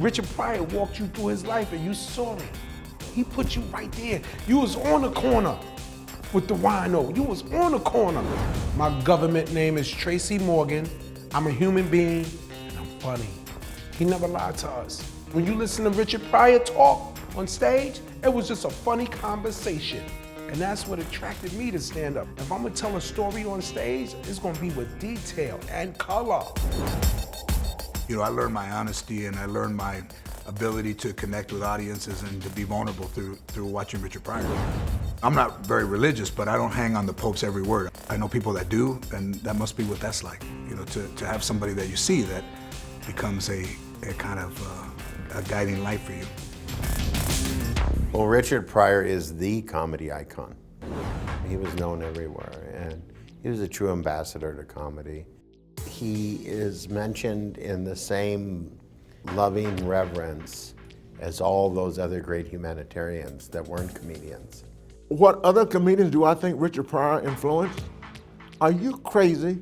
Richard Pryor walked you through his life and you saw it. He put you right there. You was on the corner with the wino. You was on the corner. My government name is Tracy Morgan. I'm a human being and I'm funny. He never lied to us. When you listen to Richard Pryor talk on stage, it was just a funny conversation. And that's what attracted me to stand up. If I'm gonna tell a story on stage, it's gonna be with detail and color. You know, I learned my honesty and I learned my ability to connect with audiences and to be vulnerable through watching Richard Pryor. I'm not very religious, but I don't hang on the Pope's every word. I know people that do, and that must be what that's like. You know, to have somebody that you see that becomes a kind of a guiding light for you. Well, Richard Pryor is the comedy icon. He was known everywhere, and he was a true ambassador to comedy. He is mentioned in the same loving reverence as all those other great humanitarians that weren't comedians. What other comedians do I think Richard Pryor influenced? Are you crazy?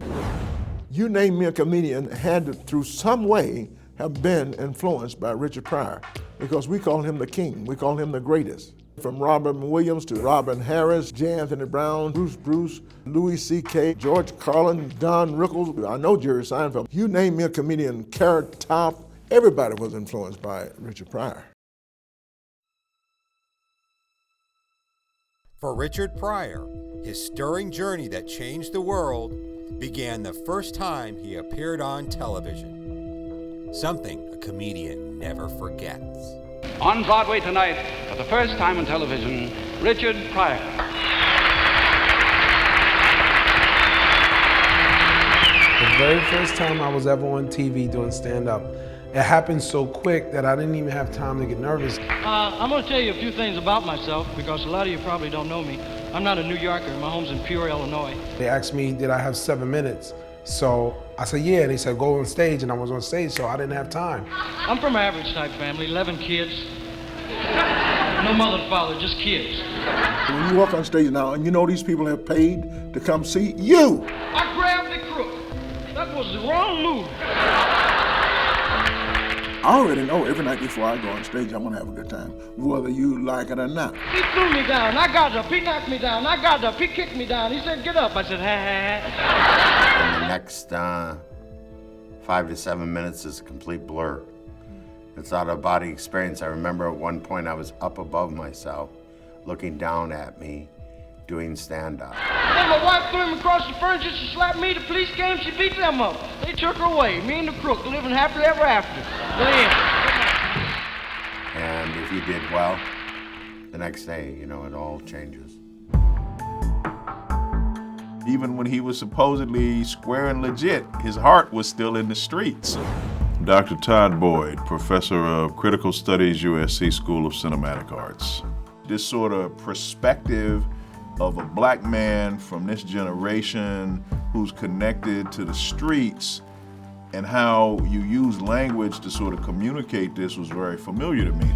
You name me a comedian had to, through some way, have been influenced by Richard Pryor, because we call him the king, we call him the greatest. From Robin Williams to Robin Harris, J. Anthony Brown, Bruce, Louis C.K., George Carlin, Don Rickles, I know Jerry Seinfeld. You name me a comedian, Carrot Top, everybody was influenced by Richard Pryor. For Richard Pryor, his stirring journey that changed the world began the first time he appeared on television. Something a comedian never forgets. On Broadway tonight, for the first time on television, Richard Pryor. The very first time I was ever on TV doing stand-up, it happened so quick that I didn't even have time to get nervous. I'm going to tell you a few things about myself, because a lot of you probably don't know me. I'm not a New Yorker. My home's in Pyror, Illinois. They asked me, did I have 7 minutes? So I said, yeah. They said, go on stage, and I was on stage, so I didn't have time. I'm from an average type family, 11 kids. No mother and father, just kids. When you walk on stage now and you know these people have paid to come see you. I grabbed the crook. That was the wrong move. I already know every night before I go on stage I'm gonna have a good time, whether you like it or not. He threw me down, I got up, he knocked me down, I got up, he kicked me down, he said, get up. I said, ha ha ha. And the next 5 to 7 minutes is a complete blur. It's out of body experience. I remember at one point I was up above myself, looking down at me, doing stand-up. Then my wife threw him across the furniture, she slapped me, the police came, she beat them up. They took her away, me and the crook, living happily ever after. And if you did well, the next day, you know, it all changes. Even when he was supposedly square and legit, his heart was still in the streets. Dr. Todd Boyd, professor of critical studies, USC School of Cinematic Arts. This sort of perspective of a black man from this generation who's connected to the streets and how you use language to sort of communicate this was very familiar to me.